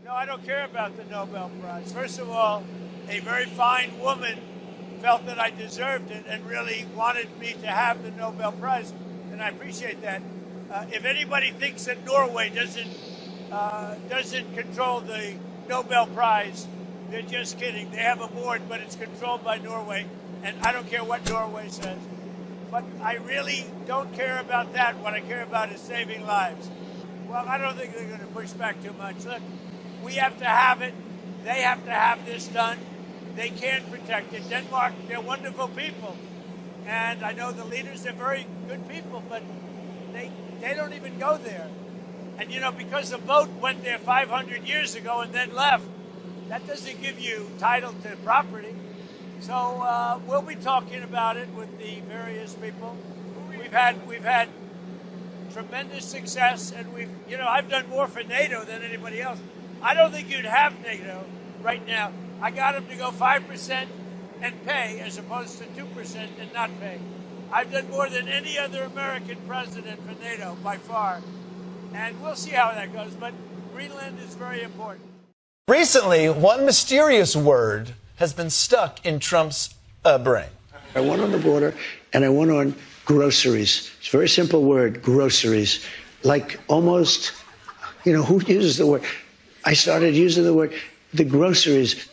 No, I don't care about the Nobel Prize. First of all, a very fine woman felt that I deserved it and really wanted me to have the Nobel Prize, and I appreciate that. If anybody thinks that Norway doesn't control the Nobel Prize, they're just kidding. They have a board, but it's controlled by Norway, and I don't care what Norway says. But I really don't care about that. What I care about is saving lives. Well, I don't think they're going to push back too much. Look, we have to have it. They have to have this done. They can't protect it. Denmark, they're wonderful people. And I know the leaders are very good people, but they don't even go there. And, you know, because the boat went there 500 years ago and then left, that doesn't give you title to property. So we'll be talking about it with the various people. We've had tremendous success, and I've done more for NATO than anybody else. I don't think you'd have NATO right now. I got them to go 5% and pay as opposed to 2% and not pay. I've done more than any other American president for NATO by far. And we'll see how that goes, but Greenland is very important. Recently, one mysterious word has been stuck in Trump's brain. I went on the border, and I went on groceries. It's a very simple word, groceries. Like almost, who uses the word? I started using the word, the groceries.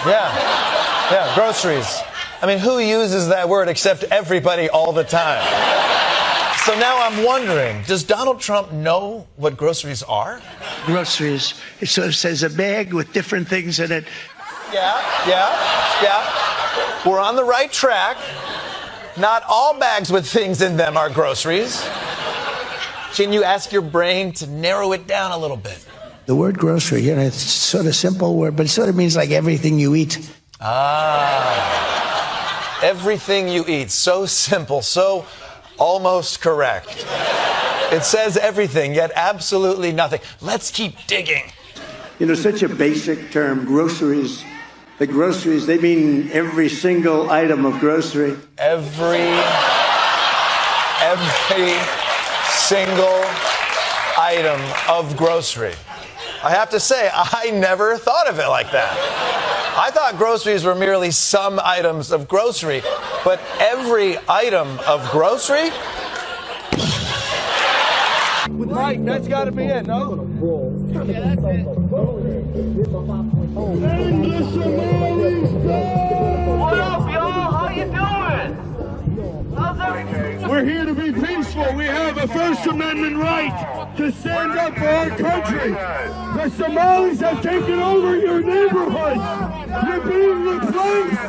Yeah, groceries. I mean, who uses that word except everybody all the time? So now I'm wondering, does Donald Trump know what groceries are? Groceries. It sort of says a bag with different things in it. Yeah. We're on the right track. Not all bags with things in them are groceries. Can you ask your brain to narrow it down a little bit? The word grocery, it's sort of simple word, but it sort of means like everything you eat. Everything you eat. So simple, so almost correct. It says everything, yet absolutely nothing. Let's keep digging. Such a basic term, groceries. The groceries, they mean every single item of grocery. Every single item of grocery. I have to say, I never thought of it like that. I thought groceries were merely some items of grocery, but every item of grocery? Right, that's got to be it, no? Yeah, that's it. What up, y'all? How you doing? How's everything? We're here to be peaceful. We have a First Amendment right to stand up for our country. The Somalis have taken over your neighborhoods. You're being replaced.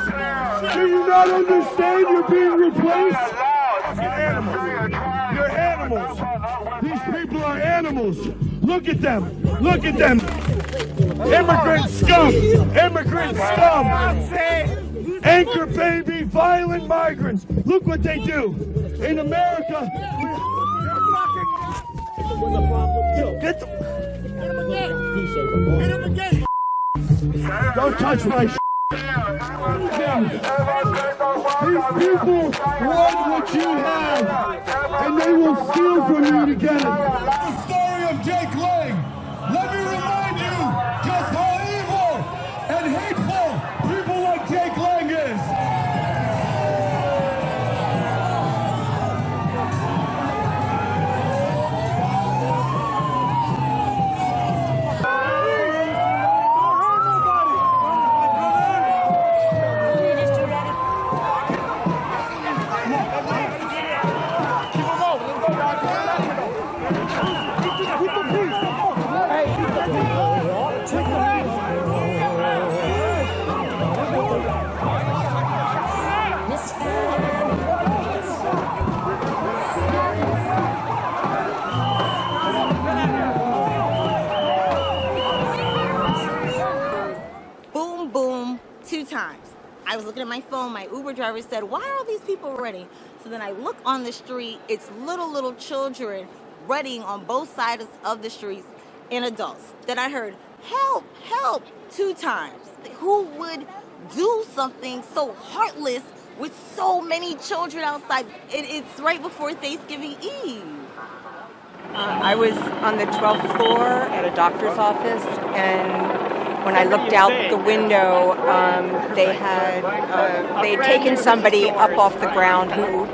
Do you not understand you're being replaced? You're animals. These people are animals. Look at them. Look at them. Immigrant scum. Immigrant scum. Anchor baby, violent migrants. Look what they do. In America, get them. Don't touch my These people want what you have, and they will steal from you to get it. The story of Jake Lang. Let me remind you just how evil and hateful people like Jake Lang is. I was looking at my phone, my Uber driver said, why are all these people running? So then I look on the street, it's little children running on both sides of the streets and adults. Then I heard, help, help, 2 times. Who would do something so heartless with so many children outside? It's right before Thanksgiving Eve. I was on the 12th floor at a doctor's office, and when I looked out the window, they had taken somebody up off the ground who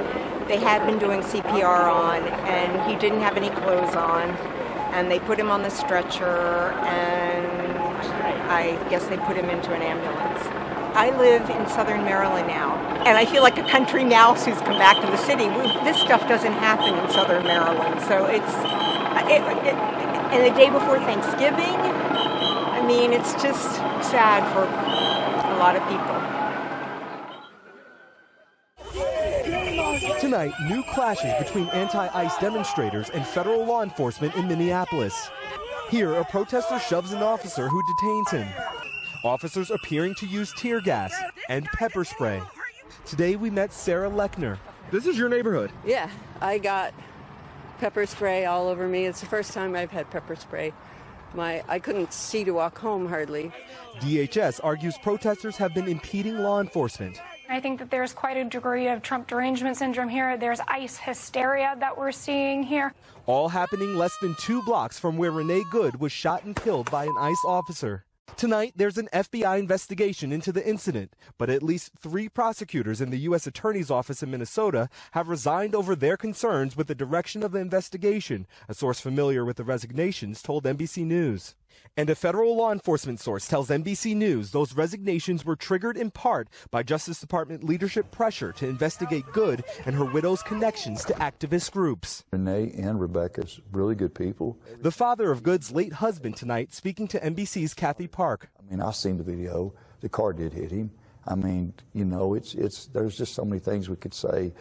they had been doing CPR on, and he didn't have any clothes on, and they put him on the stretcher, and I guess they put him into an ambulance. I live in southern Maryland now, and I feel like a country mouse who's come back to the city. This stuff doesn't happen in southern Maryland, so and the day before Thanksgiving, I mean, it's just sad for a lot of people. Tonight, new clashes between anti-ICE demonstrators and federal law enforcement in Minneapolis. Here, a protester shoves an officer who detains him. Officers appearing to use tear gas and pepper spray. Today, we met Sarah Lechner. This is your neighborhood. Yeah, I got pepper spray all over me. It's the first time I've had pepper spray. I couldn't see to walk home hardly. DHS argues protesters have been impeding law enforcement. I think that there's quite a degree of Trump derangement syndrome here. There's ICE hysteria that we're seeing here. All happening less than 2 blocks from where Renee Good was shot and killed by an ICE officer. Tonight, there's an FBI investigation into the incident, but at least 3 prosecutors in the U.S. Attorney's Office in Minnesota have resigned over their concerns with the direction of the investigation, a source familiar with the resignations told NBC News. And a federal law enforcement source tells NBC News those resignations were triggered in part by Justice Department leadership pressure to investigate Good and her widow's connections to activist groups. Renee and Rebecca's really good people. The father of Good's late husband tonight speaking to NBC's Kathy Park. I mean, I've seen the video. The car did hit him. I mean, you know, there's just so many things we could say.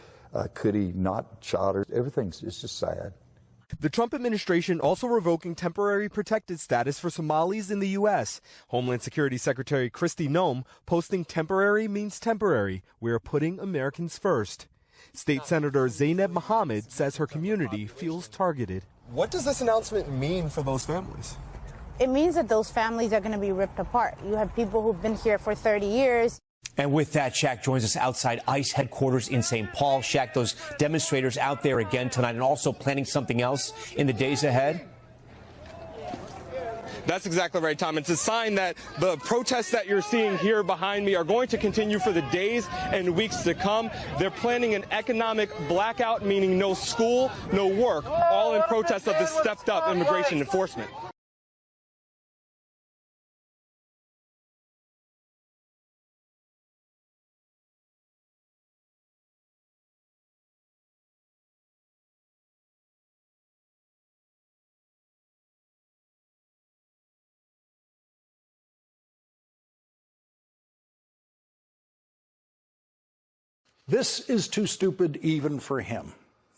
Could he not shot her? It's just sad. The Trump administration also revoking temporary protected status for Somalis in the U.S. Homeland Security Secretary Kristi Noem posting temporary means temporary. We're putting Americans first. State Senator Zainab Mohammed says her community feels targeted. What does this announcement mean for those families? It means that those families are going to be ripped apart. You have people who've been here for 30 years. And with that, Shaq joins us outside ICE headquarters in St. Paul. Shaq, those demonstrators out there again tonight and also planning something else in the days ahead? That's exactly right, Tom. It's a sign that the protests that you're seeing here behind me are going to continue for the days and weeks to come. They're planning an economic blackout, meaning no school, no work, all in protest of the stepped-up immigration enforcement. This is too stupid even for him.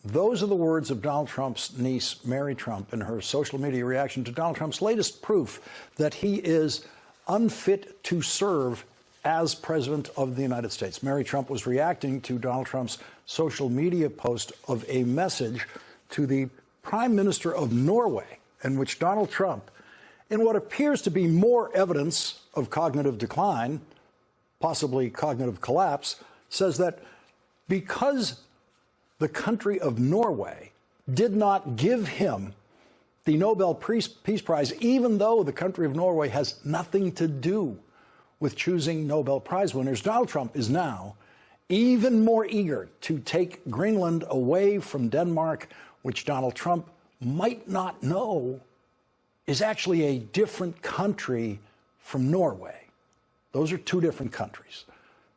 Those are the words of Donald Trump's niece, Mary Trump, in her social media reaction to Donald Trump's latest proof that he is unfit to serve as president of the United States. Mary Trump was reacting to Donald Trump's social media post of a message to the Prime Minister of Norway, in which Donald Trump, in what appears to be more evidence of cognitive decline, possibly cognitive collapse, says that because the country of Norway did not give him the Nobel Peace Prize, even though the country of Norway has nothing to do with choosing Nobel Prize winners, Donald Trump is now even more eager to take Greenland away from Denmark, which Donald Trump might not know is actually a different country from Norway. Those are 2 different countries.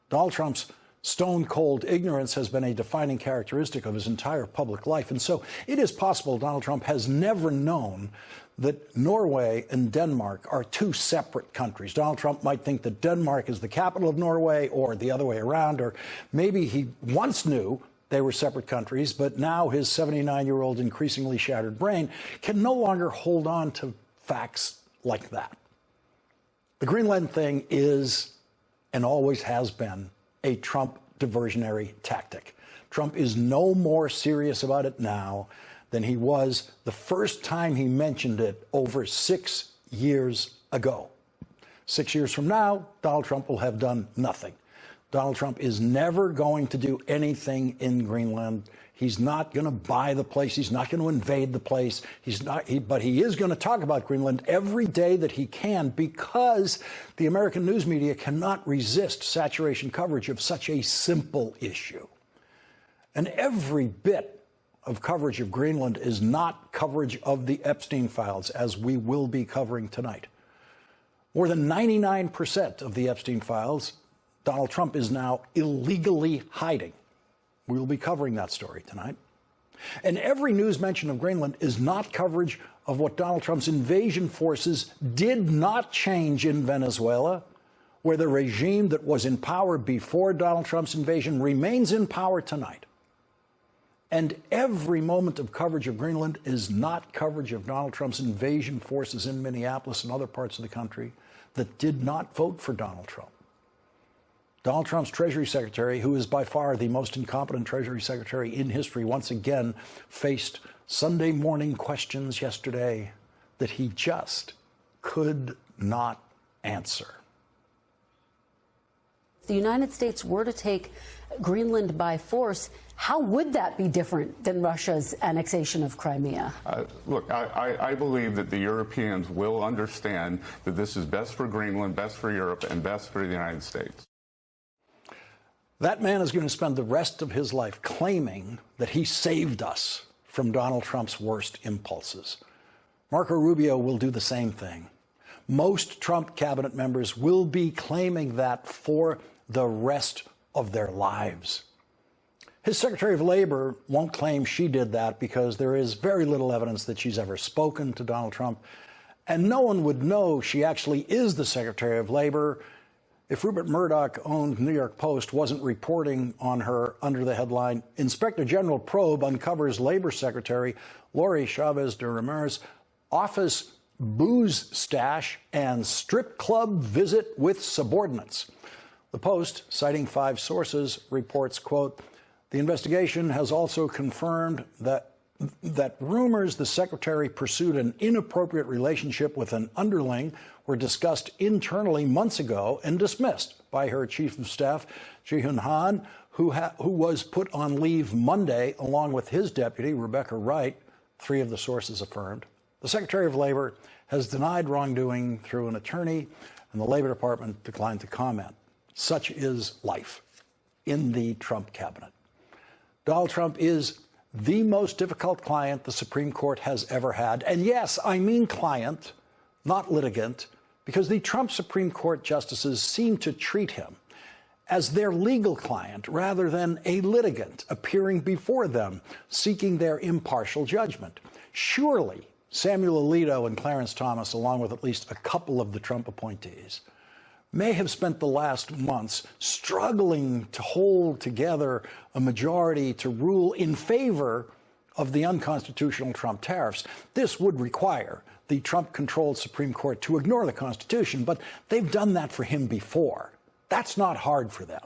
Donald Trump's stone-cold ignorance has been a defining characteristic of his entire public life. And so it is possible Donald Trump has never known that Norway and Denmark are 2 separate countries. Donald Trump might think that Denmark is the capital of Norway or the other way around, or maybe he once knew they were separate countries, but now his 79-year-old increasingly shattered brain can no longer hold on to facts like that. The Greenland thing is, and always has been, a Trump diversionary tactic. Trump is no more serious about it now than he was the first time he mentioned it over 6 years ago. 6 years from now, Donald Trump will have done nothing. Donald Trump is never going to do anything in Greenland. He He's not going to buy the place. He's not going to invade the place. But he is going to talk about Greenland every day that he can, because the American news media cannot resist saturation coverage of such a simple issue. And every bit of coverage of Greenland is not coverage of the Epstein files, as we will be covering tonight. More than 99% of the Epstein files, Donald Trump is now illegally hiding. We will be covering that story tonight. And every news mention of Greenland is not coverage of what Donald Trump's invasion forces did not change in Venezuela, where the regime that was in power before Donald Trump's invasion remains in power tonight. And every moment of coverage of Greenland is not coverage of Donald Trump's invasion forces in Minneapolis and other parts of the country that did not vote for Donald Trump. Donald Trump's Treasury Secretary, who is by far the most incompetent Treasury Secretary in history, once again faced Sunday morning questions yesterday that he just could not answer. If the United States were to take Greenland by force, how would that be different than Russia's annexation of Crimea? Look, I believe that the Europeans will understand that this is best for Greenland, best for Europe, and best for the United States. That man is going to spend the rest of his life claiming that he saved us from Donald Trump's worst impulses. Marco Rubio will do the same thing. Most Trump cabinet members will be claiming that for the rest of their lives. His Secretary of Labor won't claim she did that because there is very little evidence that she's ever spoken to Donald Trump, and no one would know she actually is the Secretary of Labor if Rupert Murdoch-owned New York Post wasn't reporting on her under the headline, Inspector General Probe Uncovers Labor Secretary Lori Chavez de Ramirez Office Booze Stash and Strip Club Visit with Subordinates. The Post, citing 5 sources, reports, quote, the investigation has also confirmed that rumors the secretary pursued an inappropriate relationship with an underling were discussed internally months ago and dismissed by her chief of staff, Ji-Hun Han, who was put on leave Monday along with his deputy, Rebecca Wright, 3 of the sources affirmed. The Secretary of Labor has denied wrongdoing through an attorney, and the Labor Department declined to comment. Such is life in the Trump cabinet. Donald Trump is the most difficult client the Supreme Court has ever had. And yes, I mean client, not litigant, because the Trump Supreme Court justices seem to treat him as their legal client rather than a litigant appearing before them, seeking their impartial judgment. Surely, Samuel Alito and Clarence Thomas, along with at least a couple of the Trump appointees, may have spent the last months struggling to hold together a majority to rule in favor of the unconstitutional Trump tariffs. This would require the Trump-controlled Supreme Court to ignore the Constitution, but they've done that for him before. That's not hard for them.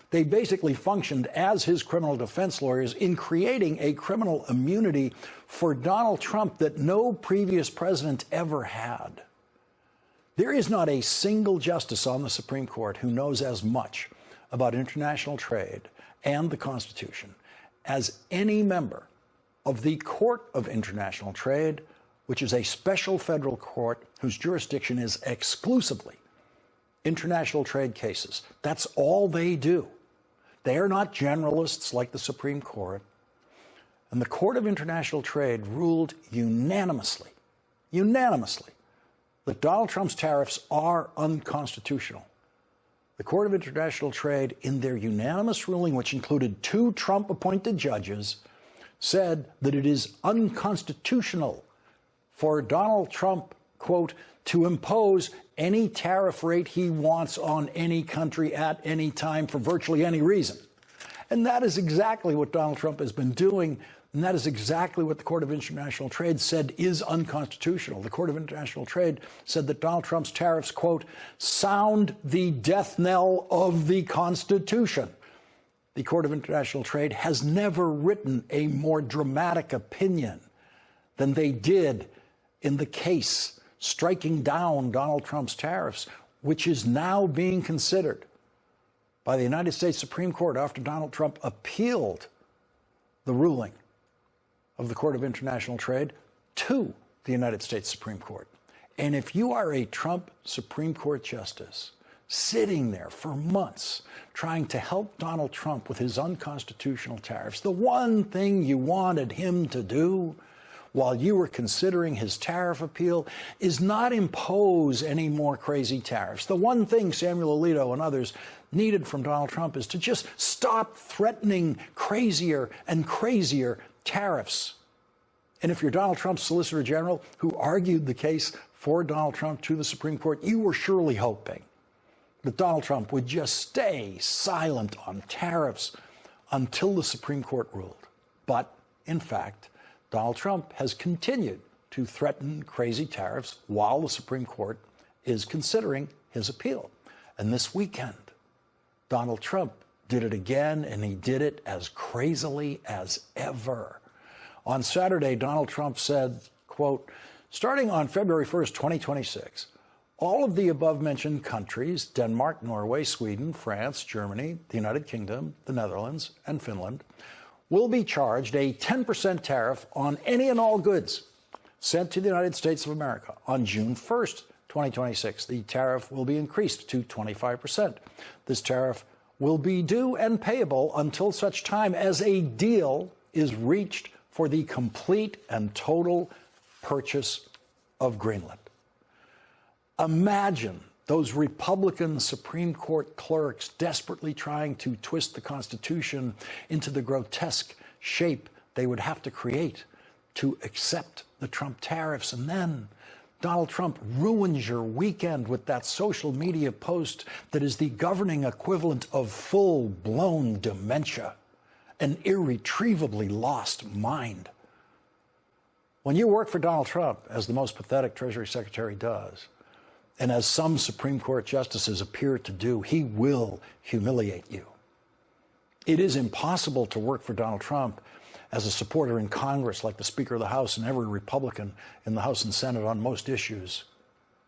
They basically functioned as his criminal defense lawyers in creating a criminal immunity for Donald Trump that no previous president ever had. There is not a single justice on the Supreme Court who knows as much about international trade and the Constitution as any member of the Court of International Trade, which is a special federal court whose jurisdiction is exclusively international trade cases. That's all they do. They are not generalists like the Supreme Court. And the Court of International Trade ruled unanimously, that Donald Trump's tariffs are unconstitutional. The Court of International Trade, in their unanimous ruling, which included 2 Trump-appointed judges, said that it is unconstitutional for Donald Trump, quote, to impose any tariff rate he wants on any country at any time for virtually any reason. And that is exactly what Donald Trump has been doing. And that is exactly what the Court of International Trade said is unconstitutional. The Court of International Trade said that Donald Trump's tariffs, quote, sound the death knell of the Constitution. The Court of International Trade has never written a more dramatic opinion than they did in the case striking down Donald Trump's tariffs, which is now being considered by the United States Supreme Court after Donald Trump appealed the ruling of the Court of International Trade to the United States Supreme Court. And if you are a Trump Supreme Court justice sitting there for months trying to help Donald Trump with his unconstitutional tariffs, the one thing you wanted him to do while you were considering his tariff appeal is not impose any more crazy tariffs. The one thing Samuel Alito and others needed from Donald Trump is to just stop threatening crazier and crazier tariffs. And if you're Donald Trump's Solicitor General, who argued the case for Donald Trump to the Supreme Court, you were surely hoping that Donald Trump would just stay silent on tariffs until the Supreme Court ruled. But, in fact, Donald Trump has continued to threaten crazy tariffs while the Supreme Court is considering his appeal. And this weekend, Donald Trump did it again, and he did it as crazily as ever. On Saturday, Donald Trump said, quote, starting on February 1st, 2026, all of the above-mentioned countries, Denmark, Norway, Sweden, France, Germany, the United Kingdom, the Netherlands, and Finland, will be charged a 10% tariff on any and all goods sent to the United States of America. On June 1st, 2026, the tariff will be increased to 25%. This tariff will be due and payable until such time as a deal is reached for the complete and total purchase of Greenland. Imagine those Republican Supreme Court clerks desperately trying to twist the Constitution into the grotesque shape they would have to create to accept the Trump tariffs. And then Donald Trump ruins your weekend with that social media post that is the governing equivalent of full-blown dementia, an irretrievably lost mind. When you work for Donald Trump, as the most pathetic Treasury Secretary does, and as some Supreme Court justices appear to do, he will humiliate you. It is impossible to work for Donald Trump as a supporter in Congress, like the Speaker of the House and every Republican in the House and Senate on most issues,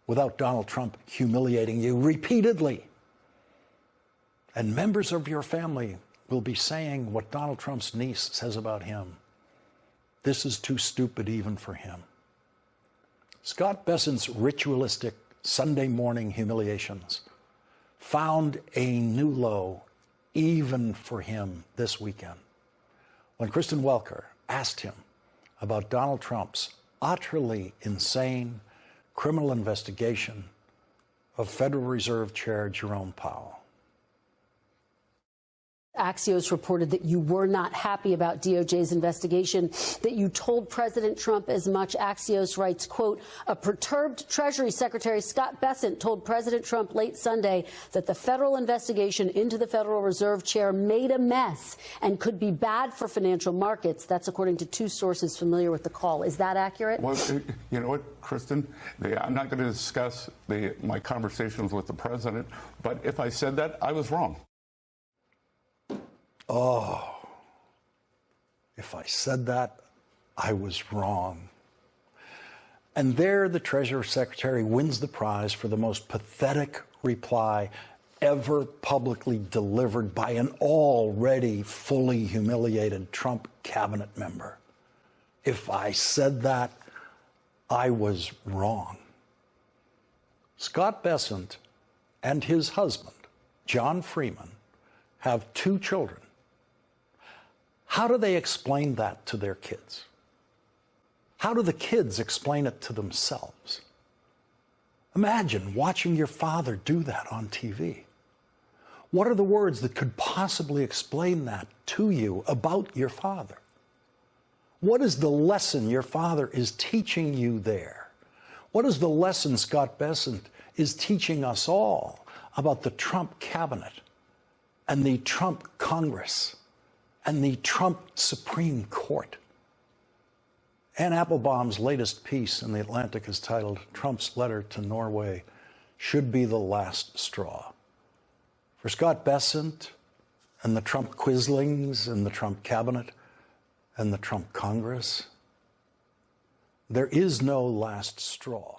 without Donald Trump humiliating you repeatedly. And members of your family will be saying what Donald Trump's niece says about him. This is too stupid even for him. Scott Bessent's ritualistic Sunday morning humiliations found a new low even for him this weekend when Kristen Welker asked him about Donald Trump's utterly insane criminal investigation of Federal Reserve Chair Jerome Powell. Axios reported that you were not happy about DOJ's investigation, that you told President Trump as much. Axios writes, quote, a perturbed Treasury Secretary Scott Bessent told President Trump late Sunday that the federal investigation into the Federal Reserve Chair made a mess and could be bad for financial markets. That's according to two sources familiar with the call. Is that accurate? Well, you know what, Kristen? I'm not going to discuss my conversations with the president, but if I said that, I was wrong. Oh, if I said that, I was wrong. And there the Treasury Secretary wins the prize for the most pathetic reply ever publicly delivered by an already fully humiliated Trump cabinet member. If I said that, I was wrong. Scott Bessent and his husband, John Freeman, have two children. How do they explain that to their kids? How do the kids explain it to themselves? Imagine watching your father do that on TV. What are the words that could possibly explain that to you about your father? What is the lesson your father is teaching you there? What is the lesson Scott Bessent is teaching us all about the Trump cabinet and the Trump Congress and the Trump Supreme Court? Ann Applebaum's latest piece in The Atlantic is titled, Trump's Letter to Norway Should Be the Last Straw. For Scott Bessent and the Trump Quislings and the Trump Cabinet and the Trump Congress, there is no last straw.